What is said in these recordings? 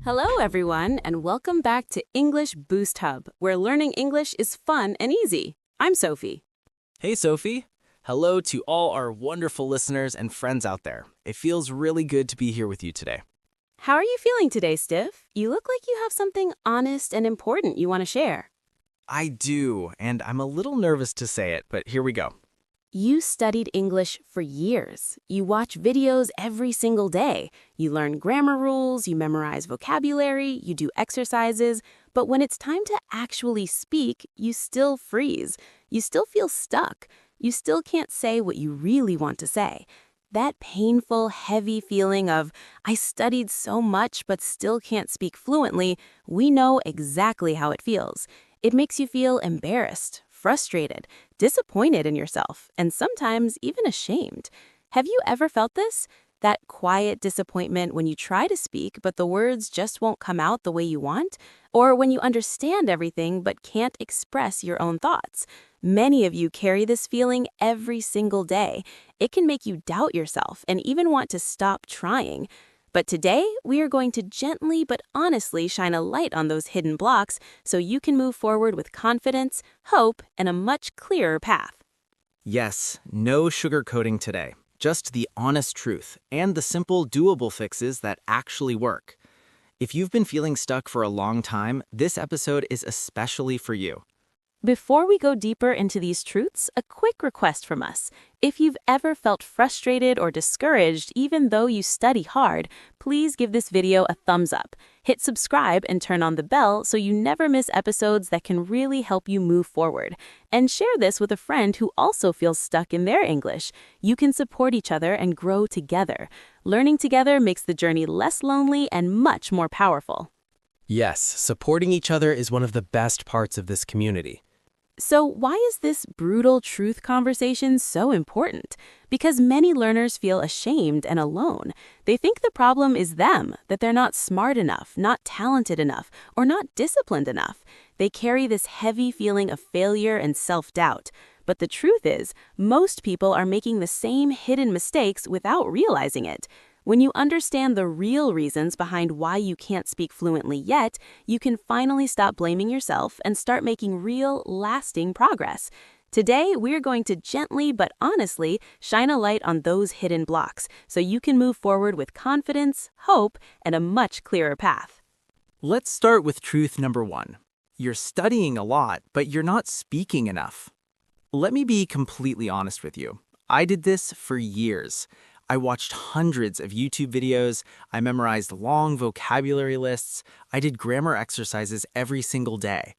Hello, everyone, and welcome back to English Boost Hub, where learning English is fun and easy. I'm Sophie. Hey, Sophie. Hello to all our wonderful listeners and friends out there. It feels really good to be here with you today. How are you feeling today, Stiv? You look like you have something honest and important you want to share. I do, and I'm a little nervous to say it, but here we go. You studied English for years. You watch videos every single day. You learn grammar rules, you memorize vocabulary, you do exercises. But when it's time to actually speak, you still freeze. You still feel stuck. You still can't say what you really want to say. That painful, heavy feeling of, I studied so much but still can't speak fluently, we know exactly how it feels. It makes you feel embarrassed, frustrated, disappointed in yourself, and sometimes even ashamed. Have you ever felt this? That quiet disappointment when you try to speak but the words just won't come out the way you want? Or when you understand everything but can't express your own thoughts? Many of you carry this feeling every single day. It can make you doubt yourself and even want to stop trying. But today, we are going to gently but honestly shine a light on those hidden blocks so you can move forward with confidence, hope, and a much clearer path. Yes, no sugarcoating today. Just the honest truth and the simple, doable fixes that actually work. If you've been feeling stuck for a long time, this episode is especially for you. Before we go deeper into these truths, a quick request from us. If you've ever felt frustrated or discouraged even though you study hard, please give this video a thumbs up. Hit subscribe and turn on the bell so you never miss episodes that can really help you move forward. And share this with a friend who also feels stuck in their English. You can support each other and grow together. Learning together makes the journey less lonely and much more powerful. Yes, supporting each other is one of the best parts of this community. So why is this brutal truth conversation so important? Because many learners feel ashamed and alone. They think the problem is them, that they're not smart enough, not talented enough, or not disciplined enough. They carry this heavy feeling of failure and self-doubt. But the truth is, most people are making the same hidden mistakes without realizing it. When you understand the real reasons behind why you can't speak fluently yet, you can finally stop blaming yourself and start making real, lasting progress. Today, we're going to gently but honestly shine a light on those hidden blocks so you can move forward with confidence, hope, and a much clearer path. Let's start with truth number 1. You're studying a lot, but you're not speaking enough. Let me be completely honest with you. I did this for years. I watched hundreds of YouTube videos, I memorized long vocabulary lists, I did grammar exercises every single day.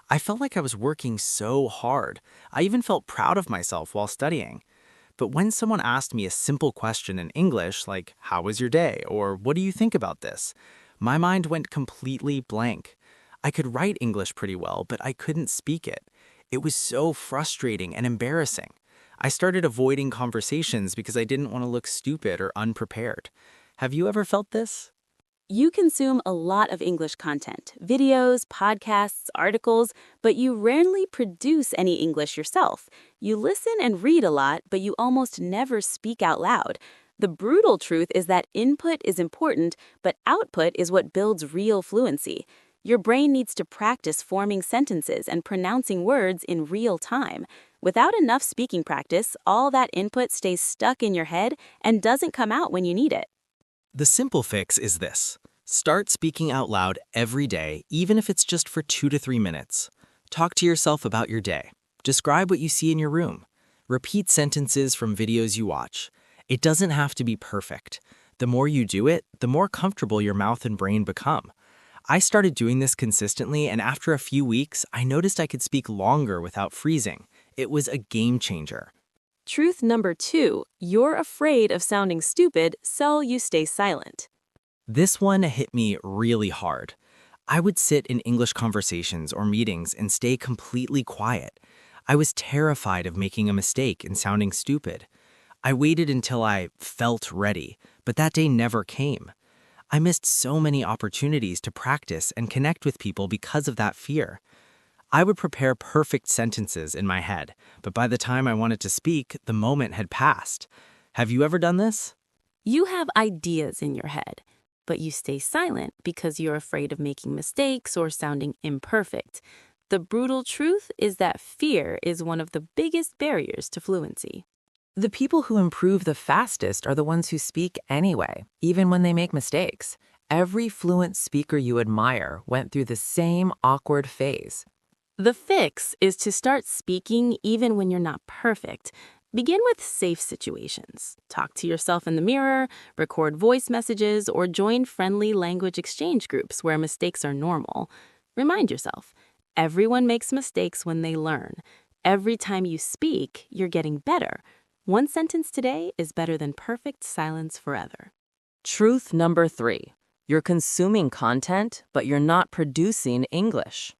I felt like I was working so hard. I even felt proud of myself while studying. But when someone asked me a simple question in English, like, "How was your day?" or "What do you think about this?" my mind went completely blank. I could write English pretty well, but I couldn't speak it. It was so frustrating and embarrassing. I started avoiding conversations because I didn't want to look stupid or unprepared. Have you ever felt this? You consume a lot of English content, videos, podcasts, articles, but you rarely produce any English yourself. You listen and read a lot, but you almost never speak out loud. The brutal truth is that input is important, but output is what builds real fluency. Your brain needs to practice forming sentences and pronouncing words in real time. Without enough speaking practice, all that input stays stuck in your head and doesn't come out when you need it. The simple fix is this. Start speaking out loud every day, even if it's just for 2 to 3 minutes. Talk to yourself about your day. Describe what you see in your room. Repeat sentences from videos you watch. It doesn't have to be perfect. The more you do it, the more comfortable your mouth and brain become. I started doing this consistently, and after a few weeks, I noticed I could speak longer without freezing. It was a game changer. Truth number 2, you're afraid of sounding stupid, so you stay silent. This one hit me really hard. I would sit in English conversations or meetings and stay completely quiet. I was terrified of making a mistake and sounding stupid. I waited until I felt ready, but that day never came. I missed so many opportunities to practice and connect with people because of that fear. I would prepare perfect sentences in my head, but by the time I wanted to speak, the moment had passed. Have you ever done this? You have ideas in your head. but you stay silent because you're afraid of making mistakes or sounding imperfect. The brutal truth is that fear is one of the biggest barriers to fluency. The people who improve the fastest are the ones who speak anyway, even when they make mistakes. Every fluent speaker you admire went through the same awkward phase. The fix is to start speaking even when you're not perfect. Begin with safe situations. Talk to yourself in the mirror, record voice messages, or join friendly language exchange groups where mistakes are normal. Remind yourself, everyone makes mistakes when they learn. Every time you speak, you're getting better. One sentence today is better than perfect silence forever. Truth number 3. You're consuming content, but you're not producing English.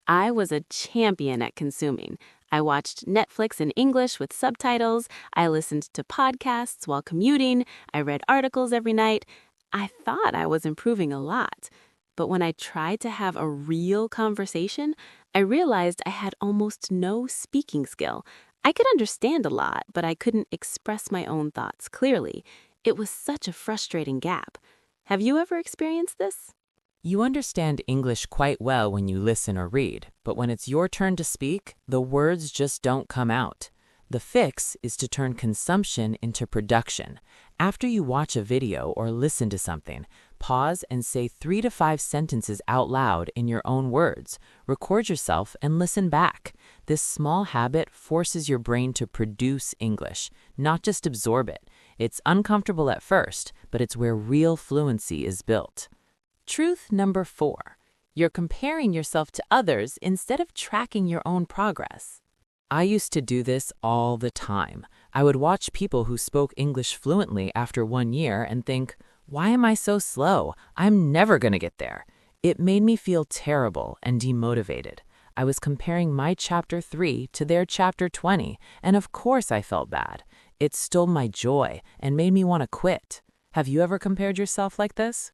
I was a champion at consuming. I watched Netflix in English with subtitles. I listened to podcasts while commuting. I read articles every night. I thought I was improving a lot. But when I tried to have a real conversation, I realized I had almost no speaking skill. I could understand a lot, but I couldn't express my own thoughts clearly. It was such a frustrating gap. Have you ever experienced this? You understand English quite well when you listen or read, but when it's your turn to speak, the words just don't come out. The fix is to turn consumption into production. After you watch a video or listen to something, pause and say 3 to 5 sentences out loud in your own words. Record yourself and listen back. This small habit forces your brain to produce English, not just absorb it. It's uncomfortable at first, but it's where real fluency is built. Truth number 4. You're comparing yourself to others instead of tracking your own progress. I used to do this all the time. I would watch people who spoke English fluently after 1 year and think, why am I so slow? I'm never going to get there. It made me feel terrible and demotivated. I was comparing my chapter 3 to their chapter 20, and of course I felt bad. It stole my joy and made me want to quit. Have you ever compared yourself like this?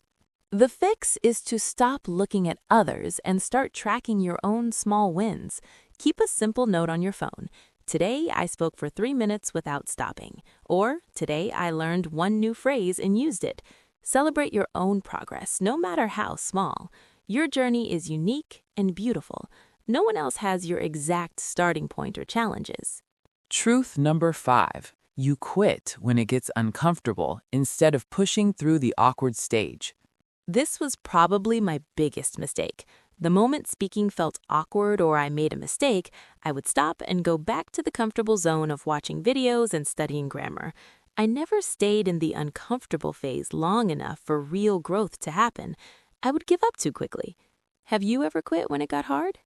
The fix is to stop looking at others and start tracking your own small wins. Keep a simple note on your phone. Today, I spoke for 3 minutes without stopping. Or, today, I learned one new phrase and used it. Celebrate your own progress, no matter how small. Your journey is unique and beautiful. No one else has your exact starting point or challenges. Truth number 5. You quit when it gets uncomfortable instead of pushing through the awkward stage. This was probably my biggest mistake. The moment speaking felt awkward or I made a mistake, I would stop and go back to the comfortable zone of watching videos and studying grammar. I never stayed in the uncomfortable phase long enough for real growth to happen. I would give up too quickly. Have you ever quit when it got hard?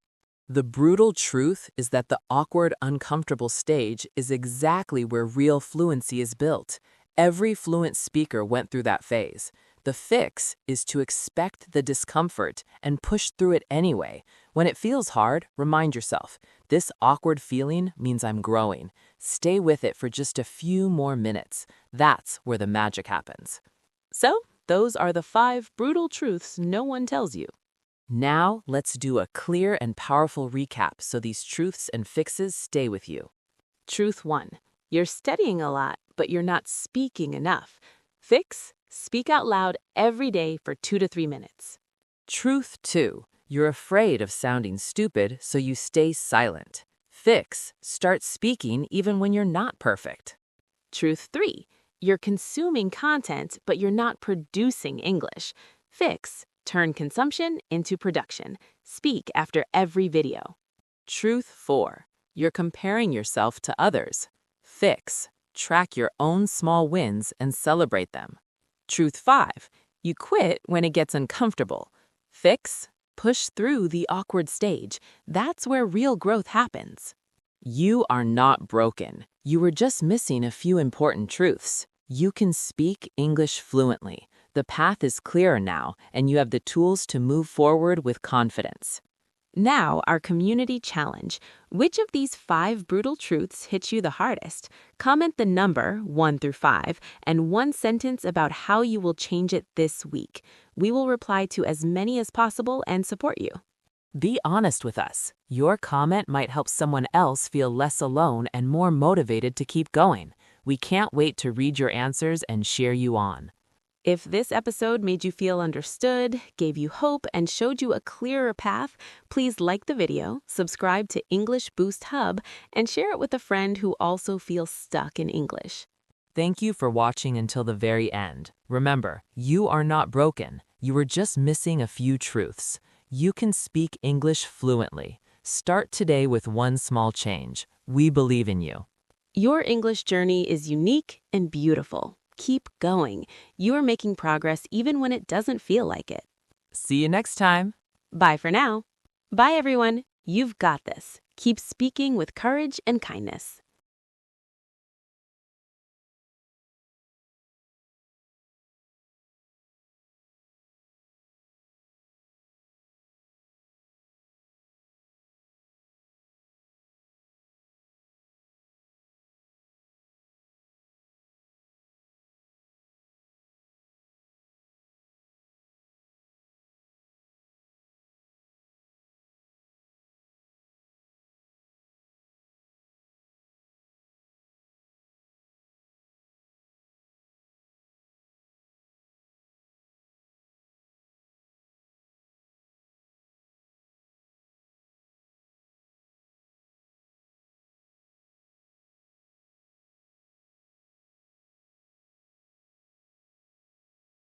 The brutal truth is that the awkward, uncomfortable stage is exactly where real fluency is built. Every fluent speaker went through that phase. The fix is to expect the discomfort and push through it anyway. When it feels hard, remind yourself, this awkward feeling means I'm growing. Stay with it for just a few more minutes. That's where the magic happens. So, those are the 5 brutal truths no one tells you. Now, let's do a clear and powerful recap so these truths and fixes stay with you. Truth 1. You're studying a lot, but you're not speaking enough. Fix. Speak out loud every day for 2 to 3 minutes. Truth 2. You're afraid of sounding stupid, so you stay silent. Fix. Start speaking even when you're not perfect. Truth 3. You're consuming content, but you're not producing English. Fix. Turn consumption into production. Speak after every video. Truth 4. You're comparing yourself to others. Fix. Track your own small wins and celebrate them. Truth 5. You quit when it gets uncomfortable. Fix. Push through the awkward stage. That's where real growth happens. You are not broken. You were just missing a few important truths. You can speak English fluently. The path is clearer now, and you have the tools to move forward with confidence. Now, our community challenge. Which of these 5 brutal truths hit you the hardest? Comment the number, 1 through 5, and 1 sentence about how you will change it this week. We will reply to as many as possible and support you. Be honest with us. Your comment might help someone else feel less alone and more motivated to keep going. We can't wait to read your answers and cheer you on. If this episode made you feel understood, gave you hope, and showed you a clearer path, please like the video, subscribe to English Boost Hub, and share it with a friend who also feels stuck in English. Thank you for watching until the very end. Remember, you are not broken. You are just missing a few truths. You can speak English fluently. Start today with one small change. We believe in you. Your English journey is unique and beautiful. Keep going. You are making progress even when it doesn't feel like it. See you next time. Bye for now. Bye, everyone. You've got this. Keep speaking with courage and kindness.